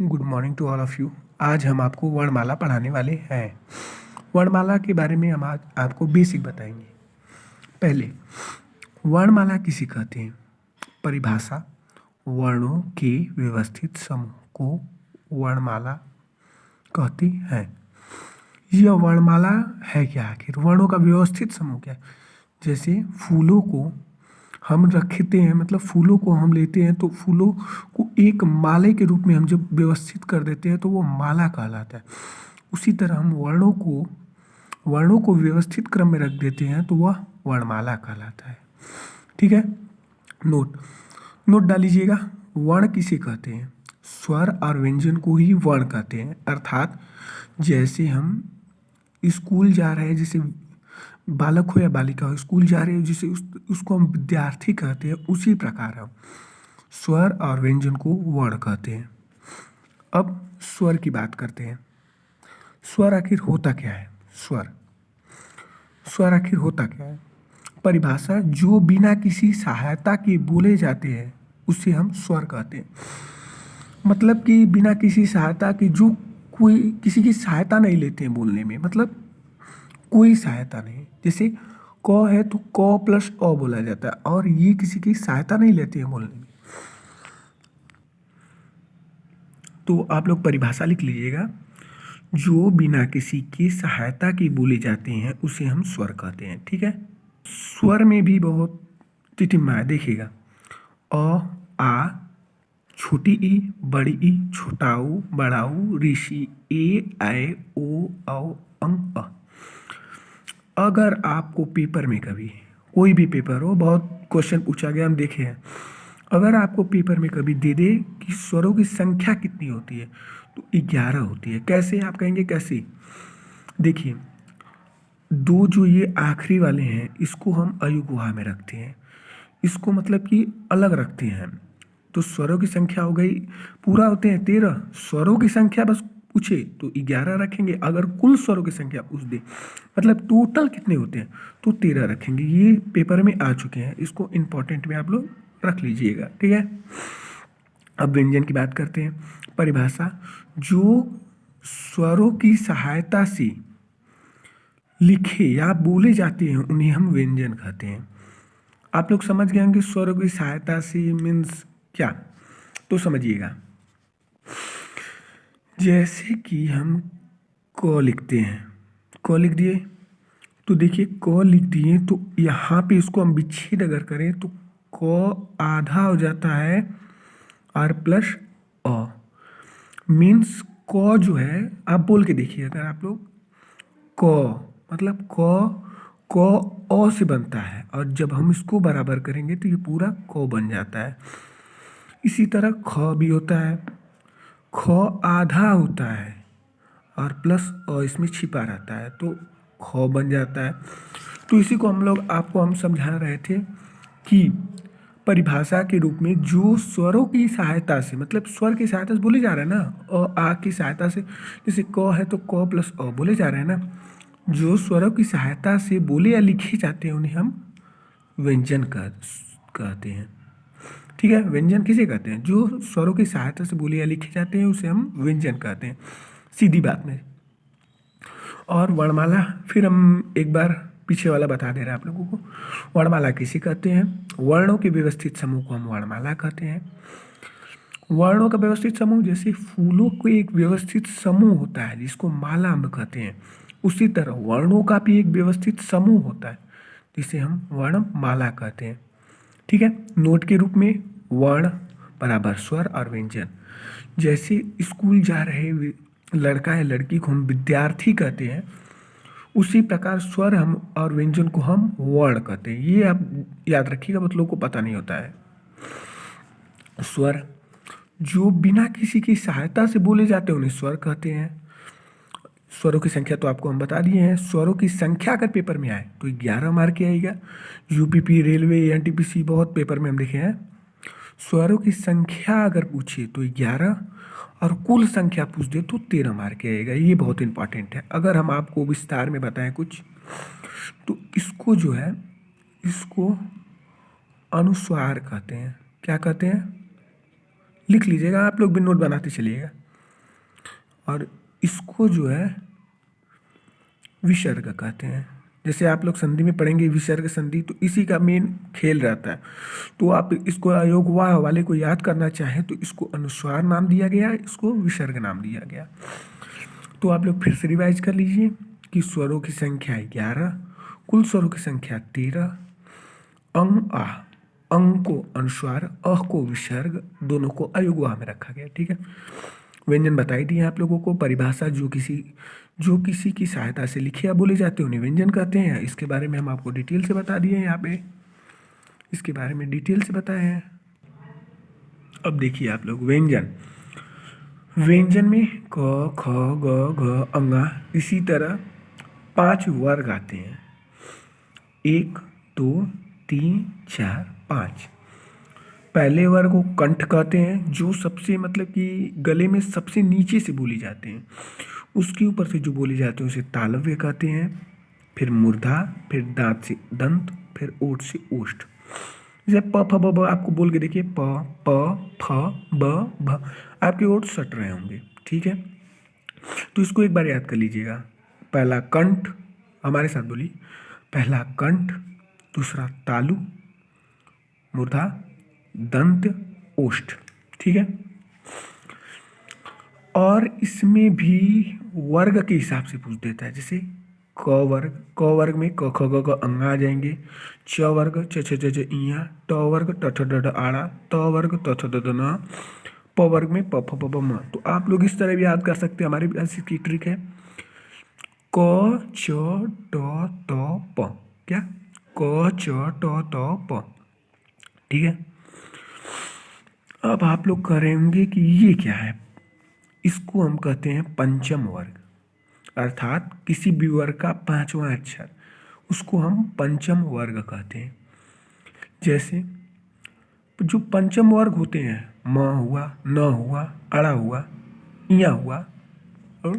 Good morning to all of you. आज हम आपको वर्णमाला पढ़ाने वाले हैं। वर्णमाला के बारे में हम आज आपको बेसिक बताएंगे। पहले, वर्णमाला किसे कहते हैं? परिभाषा: वर्णों के व्यवस्थित समूह को वर्णमाला कहते हैं। यह वर्णमाला है क्या आखिर? वर्णों का व्यवस्थित समूह क्या है? जैसे फूलों को हम रखते हैं, मतलब फूलों को हम लेते हैं तो फूलों को एक माले के रूप में हम जब व्यवस्थित कर देते हैं तो वो माला कहलाता है। उसी तरह हम वर्णों को व्यवस्थित क्रम में रख देते हैं तो वह वर्णमाला कहलाता है। ठीक है। नोट नोट डालीजिएगा। वर्ण किसे कहते हैं? स्वर और व्यंजन को ही वर्ण कहते हैं। अर्थात जैसे हम स्कूल जा रहे हैं, जैसे बालक हो या बालिका हो, स्कूल जा रहे हो, जिसे उसको हम विद्यार्थी कहते हैं, उसी प्रकार हम स्वर और व्यंजन को वर्ण कहते हैं। अब स्वर की बात करते हैं। स्वर आखिर होता क्या है? स्वर आखिर होता क्या है? परिभाषा: जो बिना किसी सहायता के बोले जाते हैं उसे हम स्वर कहते हैं। मतलब कि बिना किसी सहायता के, जो कोई किसी की सहायता नहीं लेते हैं बोलने में, मतलब कोई सहायता नहीं। जैसे क है तो क प्लस अ बोला जाता है, और ये किसी की सहायता नहीं लेते हैं बोलने में। तो आप लोग परिभाषा लिख लीजिएगा। जो बिना किसी की सहायता के बोले जाते हैं उसे हम स्वर कहते हैं। ठीक है। स्वर में भी बहुत तिथिमा है, देखिएगा। अ, आ, छोटी ई, बड़ी ई, छोटा ऊ, बड़ा ऊ, ऋषि, ए, ऐ, ओ, औ, अं, अ। अगर आपको पेपर में कभी, कोई भी पेपर हो, बहुत क्वेश्चन पूछा गया हम देखे हैं, अगर आपको पेपर में कभी दे दे कि स्वरों की संख्या कितनी होती है, तो 11 होती है। कैसे? आप कहेंगे कैसे? देखिए, दो जो ये आखिरी वाले हैं इसको हम अयुग्म में रखते हैं, इसको मतलब कि अलग रखते हैं। तो स्वरों की संख्या हो गई, पूरा होते हैं 13, स्वरों की संख्या बस पूछे तो 11 रखेंगे। अगर कुल स्वरों की संख्या पूछ दे, मतलब टोटल कितने होते हैं, तो 13 रखेंगे। ये पेपर में आ चुके हैं, इसको इम्पोर्टेंट में आप लोग रख लीजिएगा। ठीक है। अब व्यंजन की बात करते हैं। परिभाषा: जो स्वरों की सहायता से लिखे या बोले जाते हैं उन्हें हम व्यंजन कहते हैं। आप लोग समझ गए होंगे स्वरों की सहायता से मीन्स क्या, तो समझिएगा। जैसे कि हम क लिखते हैं, क लिख दिए, तो देखिए क लिख दिए तो यहाँ पे इसको हम विच्छेद अगर करें तो क आधा हो जाता है आर प्लस अ। मीन्स क जो है, आप बोल के देखिए, अगर आप लोग क मतलब क अ से बनता है, और जब हम इसको बराबर करेंगे तो ये पूरा क बन जाता है। इसी तरह ख भी होता है, ख आधा होता है और प्लस अ इसमें छिपा रहता है तो ख बन जाता है। तो इसी को हम समझा रहे थे कि परिभाषा के रूप में जो स्वरों की सहायता से, मतलब स्वर की सहायता से बोले जा रहे हैं ना, आ की सहायता से, जैसे क है तो क प्लस अ बोले जा रहे हैं ना, जो स्वरों की सहायता से बोले या लिखे जाते हैं उन्हें हम व्यंजन कहते हैं। ठीक है। व्यंजन किसे कहते हैं? जो स्वरों की सहायता से बोले या लिखे जाते हैं उसे हम व्यंजन कहते हैं, सीधी बात में। और वर्णमाला, फिर हम एक बार पीछे वाला बता दे रहे हैं आप लोगों को। वर्णमाला किसे कहते हैं? वर्णों के व्यवस्थित समूह को हम वर्णमाला कहते हैं। वर्णों का व्यवस्थित समूह, जैसे फूलों को एक व्यवस्थित समूह होता है जिसको माला हम कहते हैं, उसी तरह वर्णों का भी एक व्यवस्थित समूह होता है जिसे हम वर्णमाला कहते हैं। ठीक है। नोट के रूप में, वर्ण बराबर स्वर और व्यंजन। जैसे स्कूल जा रहे लड़का या लड़की को हम विद्यार्थी कहते हैं, उसी प्रकार स्वर हम और व्यंजन को हम वर्ण कहते हैं। ये आप याद रखिएगा, बहुत लोगों को पता नहीं होता है। स्वर जो बिना किसी की सहायता से बोले जाते हैं उन्हें स्वर कहते हैं। स्वरों की संख्या तो आपको हम बता दिए हैं। स्वरों की संख्या अगर पेपर में आए तो 11 मार्क की आएगा। यूपीपी, रेलवे, एनटीपीसी बहुत पेपर में हम देखे हैं। स्वरों की संख्या अगर पूछे तो 11, और कुल संख्या पूछ दे तो 13 मार्क की आएगा। ये बहुत इंपॉर्टेंट है। अगर हम आपको विस्तार में बताएं कुछ, तो इसको जो है, इसको अनुस्वार कहते हैं। क्या कहते हैं? लिख लीजिएगा, आप लोग भी नोट बनाते चलिएगा। और इसको जो है विसर्ग कहते हैं। जैसे आप लोग संधि में पढ़ेंगे विसर्ग संधि, तो इसी का मेन खेल रहता है। तो आप इसको अयोग वाह वाले को याद करना चाहें तो इसको अनुस्वार नाम दिया गया, इसको विसर्ग नाम दिया गया। तो आप लोग फिर से रिवाइज कर लीजिए कि स्वरों की संख्या 11, कुल स्वरों की संख्या 13, अंग आ, अंग को अनुस्वार, अह को विसर्ग, दोनों को अयुग्म में रखा गया। ठीक है, व्यंजन बताई दिए आप लोगों को। परिभाषा जो किसी की सहायता से लिखे या बोले जाते हैं उन्हें व्यंजन कहते हैं। इसके बारे में हम आपको डिटेल से बता दिए हैं, यहाँ पे इसके बारे में डिटेल से बताए हैं। अब देखिए आप लोग व्यंजन, व्यंजन में क ख ग घ अंगा, इसी तरह 5 वर्ग आते हैं। 1 2 3 4 5। पहले वर्ग को कंठ कहते हैं, जो सबसे मतलब कि गले में सबसे नीचे से बोले जाते हैं। उसके ऊपर से जो बोले जाते हैं उसे तालव्य कहते हैं। फिर मूर्धा, फिर दांत से दंत, फिर ओठ से ओष्ठ। जैसे प फ ब ब आपको बोल के देखिए, प प फ ब भ, आपके ओठ सट रहे होंगे। ठीक है, तो इसको एक बार याद कर लीजिएगा। पहला कंठ, हमारे साथ बोलिए, पहला कंठ, दूसरा तालु, मूर्धा, दंत, ओष्ठ। ठीक है, और इसमें भी वर्ग के हिसाब से पूछ देता है। जैसे क वर्ग में क ख ग घ अंग आ जाएंगे। च वर्ग च छ ज झ इया, ट वर्ग ट ठ ड ढ आड़ा, त वर्ग त थ द द न, प वर्ग में प फ ब ब म। तो आप लोग इस तरह भी याद कर सकते हैं, हमारे पास इसकी ट्रिक है। क च ट त प, क्या क च ट त प। ठीक है, अब आप लोग करेंगे कि ये क्या है, इसको हम कहते हैं पंचम वर्ग, अर्थात किसी भी वर्ग का 5वां अक्षर, उसको हम पंचम वर्ग कहते हैं। जैसे जो पंचम वर्ग होते हैं, म हुआ, न हुआ, अड़ा हुआ, इया हुआ और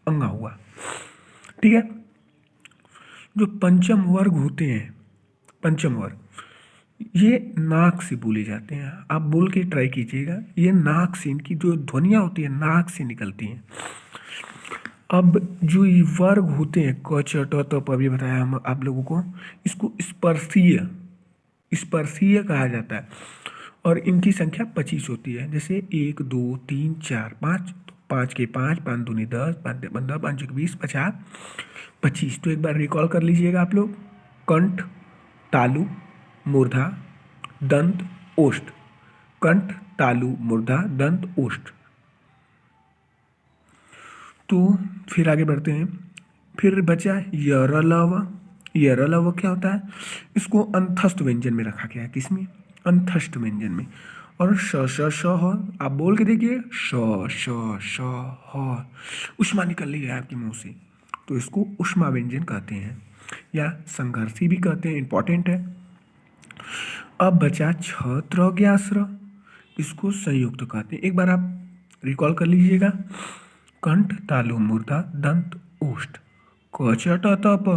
अंगा हुआ। ठीक है, जो पंचम वर्ग होते हैं, पंचम वर्ग ये नाक से बोले जाते हैं। आप बोल के ट्राई कीजिएगा, ये नाक से, इनकी जो ध्वनियाँ होती है नाक से निकलती हैं। अब जो ये वर्ग होते हैं क च ट त प, अभी बताया हम आप लोगों को, इसको स्पर्शीय, स्पर्शीय कहा जाता है और इनकी संख्या 25 होती है। जैसे 1 2 3 4 5, तो 5 के 5, 5 दूनी 10, 5 15, 5 20, 50, 25। तो एक बार रिकॉल कर लीजिएगा आप लोग। कंठ, तालु, मूर्धा, दंत, ओष्ठ। कंठ, तालु, मूर्धा, दंत, ओष्ठ। तो फिर आगे बढ़ते हैं। फिर बचा यरलव। यरलव क्या होता है, इसको अंतस्थ व्यंजन में रखा गया है। किसमें, अंतस्थ व्यंजन में। और श श श ह, आप बोल के देखिए, श श श ह, उष्मा निकल रही है आपके मुंह से, तो इसको उष्मा व्यंजन कहते हैं या संघर्षी भी कहते हैं, इंपॉर्टेंट है। अब बचा छ त्र ज्ञ स्र, इसको संयुक्त कहते हैं। एक बार आप रिकॉल कर लीजिएगा। कंठ, तालु, मूर्धा, दंत, ओष्ठ। क च ट त प,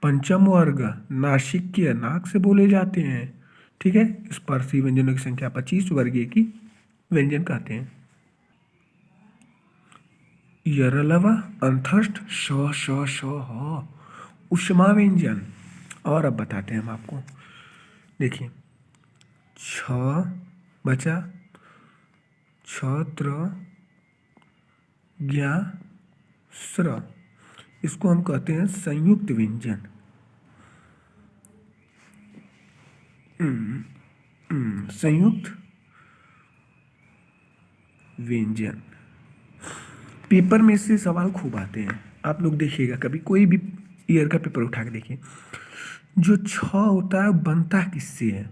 पंचम वर्ग, नासिक्य, नाक से बोले जाते हैं। ठीक है, स्पर्शी व्यंजनों की संख्या 25, वर्गीय की व्यंजन कहते हैं। यरलव, अंतस्थ, श श श ह, उष्मा व्यंजन। और अब बताते हैं हम आपको, देखिए छ बचा, छत्र ज्ञ स्र, इसको हम कहते हैं संयुक्त व्यंजन। संयुक्त व्यंजन। पेपर में से सवाल खूब आते हैं, आप लोग देखिएगा, कभी कोई भी ईयर का पेपर उठा के देखिए। जो छ होता है बनता किससे है,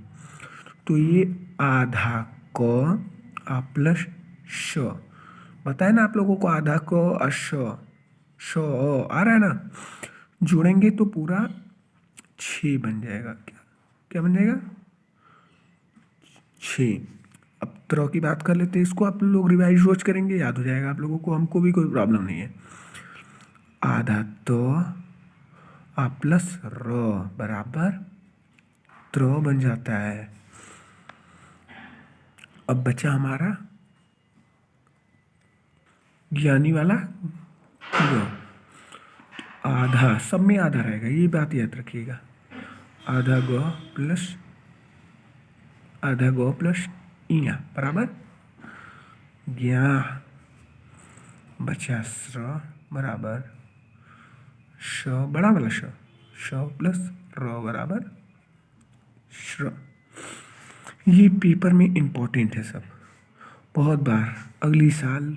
तो ये आधा क आ प्लस श, बताए ना आप लोगों को, आधा क और श आ रहा है ना, जोड़ेंगे तो पूरा 6 बन जाएगा। क्या क्या बन जाएगा, 6। अब त्र की बात कर लेते हैं, इसको आप लोग रिवाइज रोज करेंगे, याद हो जाएगा आप लोगों को, हमको भी कोई प्रॉब्लम नहीं है। आधा तो आ प्लस र बराबर त्र बन जाता है। अब बचा हमारा ज्ञानी वाला ग, आधा सब में आधा रहेगा, ये बात याद रखिएगा। आधा ग प्लस इया बराबर ज्ञा बचा श्र बराबर श बड़ा वाला श प्लस र बराबर श्र। ये पेपर में इम्पोर्टेंट है सब, बहुत बार अगली साल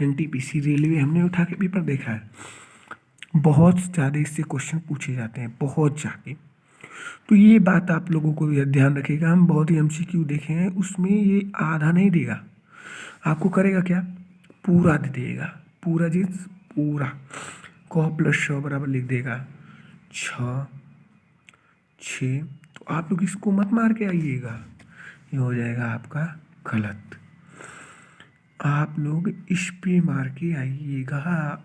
एनटीपीसी रेलवे हमने उठा के पेपर देखा है, बहुत ज़्यादा इससे क्वेश्चन पूछे जाते हैं, बहुत ज़्यादा। तो ये बात आप लोगों को ध्यान रखिएगा। हम बहुत ही एमसीक्यू देखे हैं, उसमें ये आधा नहीं देगा आपको, करेगा क्या, पूरा दे देगा, पूरा चीज पूरा। क प्लस श बराबर लिख देगा 6 तो आप लोग इसको मत मार के आइएगा, ये हो जाएगा आपका गलत। आप लोग इस पे मार के आइएगा,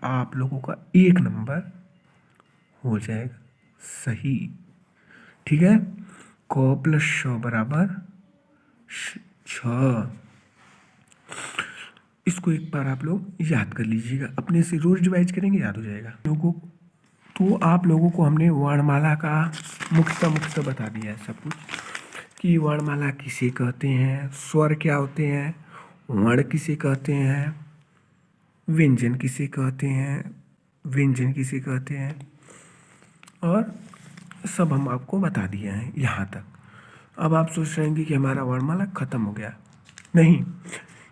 आप लोगों का 1 नंबर हो जाएगा सही। ठीक है, क प्लस श बराबर 6। इसको एक बार आप लोग याद कर लीजिएगा, अपने से रोज रिवाइज करेंगे, याद हो जाएगा लोगों। तो आप लोगों को हमने वर्णमाला का मुख्यतः बता दिया है सब कुछ, कि वर्णमाला किसे कहते हैं, स्वर क्या होते हैं, वर्ण किसे कहते हैं, व्यंजन किसे कहते हैं, और सब हम आपको बता दिए हैं यहाँ तक। अब आप सोच रहे हैं कि हमारा वर्णमाला खत्म हो गया, नहीं,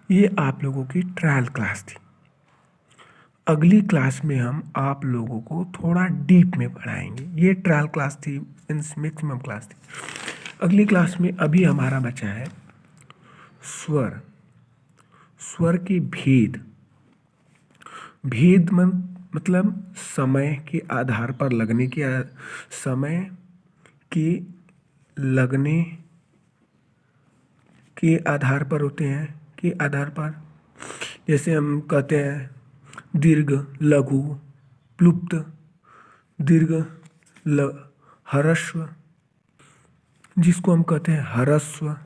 ये आप लोगों की ट्रायल क्लास थी। अगली क्लास में हम आप लोगों को थोड़ा डीप में पढ़ाएंगे। ये ट्रायल क्लास थी, मीन्स मैक्सिमम क्लास थी। अगली क्लास में अभी हमारा बचा है स्वर के भेद मतलब समय के आधार पर लगने के आधार पर होते हैं, के आधार पर, जैसे हम कहते हैं दीर्घ, लघु, प्लुप्त, दीर्घ, ह्रस्व, जिसको हम कहते हैं ह्रस्व,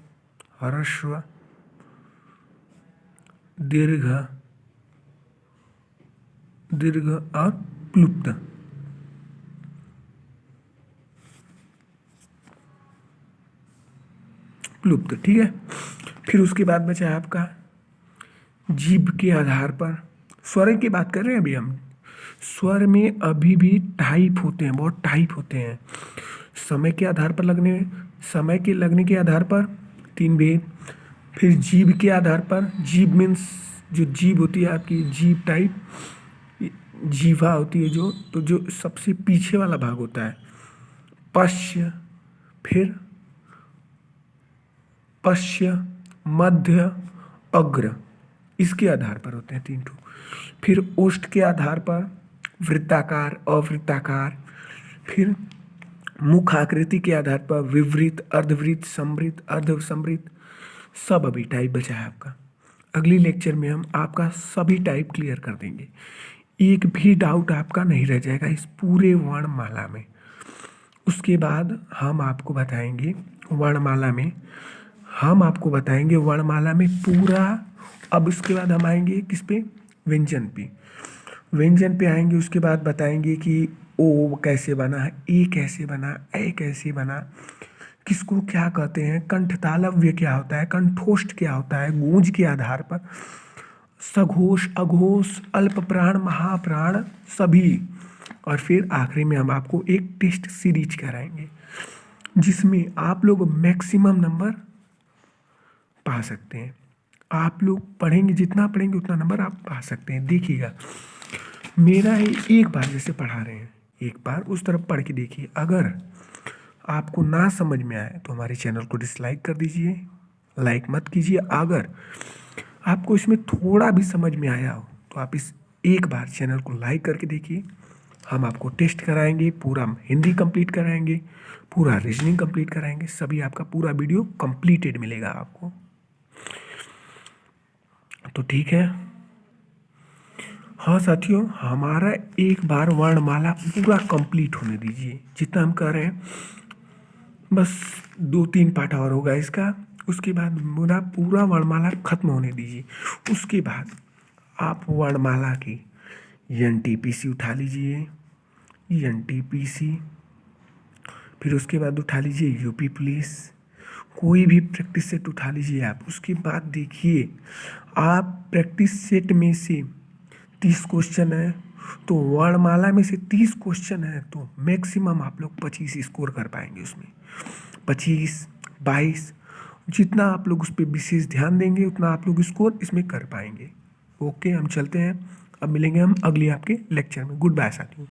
दीर्घ और प्लुप्त। ठीक है, फिर उसके बाद बचा है आपका जीभ के आधार पर। स्वर की बात कर रहे हैं अभी हम। स्वर में अभी भी टाइप होते हैं, बहुत टाइप होते हैं। समय के लगने के आधार पर 3 भेद। फिर जीभ के आधार पर, जीभ मीन्स जो जीभ होती है आपकी, जीभ टाइप, जीवा होती है जो, तो जो सबसे पीछे वाला भाग होता है पश्य, फिर मध्य, अग्र, इसके आधार पर होते हैं 3 ठो। फिर ओष्ठ के आधार पर वृत्ताकार, अवृत्ताकार। फिर मुख आकृति के आधार पर विवृत, अर्धवृत्त, समवृत्त, अर्धसमवृत्त, सब अभी टाइप बचा है आपका। अगली लेक्चर में हम आपका सभी टाइप क्लियर कर देंगे, एक भी डाउट आपका नहीं रह जाएगा इस पूरे वर्णमाला में। उसके बाद हम आपको बताएंगे वर्णमाला में पूरा। अब उसके बाद हम आएंगे किस पे, व्यंजन पे आएंगे। उसके बाद बताएंगे कि ओ कैसे बना, ए कैसे बना, ए कैसे बना, किसको क्या कहते हैं, कंठतालव्य क्या होता है, कंठोष्ठ क्या होता है, गूंज के आधार पर, सघोष, अघोष, अल्प प्राण, महाप्राण, सभी। और फिर आखिरी में हम आपको एक टेस्ट सीरीज कराएंगे, जिसमें आप लोग मैक्सिमम नंबर पा सकते हैं। आप लोग पढ़ेंगे, जितना पढ़ेंगे उतना नंबर आप पा सकते हैं। देखिएगा, मेरा एक बार जैसे पढ़ा रहे हैं, एक बार उस तरफ पढ़ के देखिए। अगर आपको ना समझ में आए तो हमारे चैनल को डिसलाइक कर दीजिए, लाइक मत कीजिए। अगर आपको इसमें थोड़ा भी समझ में आया हो तो आप इस एक बार चैनल को लाइक करके देखिए। हम आपको टेस्ट कराएंगे, पूरा हिंदी कंप्लीट कराएंगे, पूरा रीजनिंग कंप्लीट कराएंगे, सभी आपका पूरा वीडियो कंप्लीटेड मिलेगा आपको। तो ठीक है, हाँ साथियों, हमारा एक बार वर्णमाला पूरा कंप्लीट होने दीजिए, जितना हम कर रहे हैं। बस 2-3 पार्ट और होगा इसका, उसके बाद पूरा वर्णमाला खत्म होने दीजिए। उसके बाद आप वर्णमाला की एनटीपीसी उठा लीजिए, एनटीपीसी, फिर उसके बाद उठा लीजिए यूपी पुलिस, कोई भी प्रैक्टिस सेट उठा लीजिए आप। उसके बाद देखिए आप प्रैक्टिस सेट में से 30 क्वेश्चन है, तो वर्णमाला में से 30 क्वेश्चन है, तो मैक्सिमम आप लोग 25 स्कोर कर पाएंगे उसमें। 25, 22, जितना आप लोग उस पर विशेष ध्यान देंगे उतना आप लोग स्कोर इसमें कर पाएंगे। ओके, हम चलते हैं, अब मिलेंगे हम अगली आपके लेक्चर में। गुड बाय साथियों।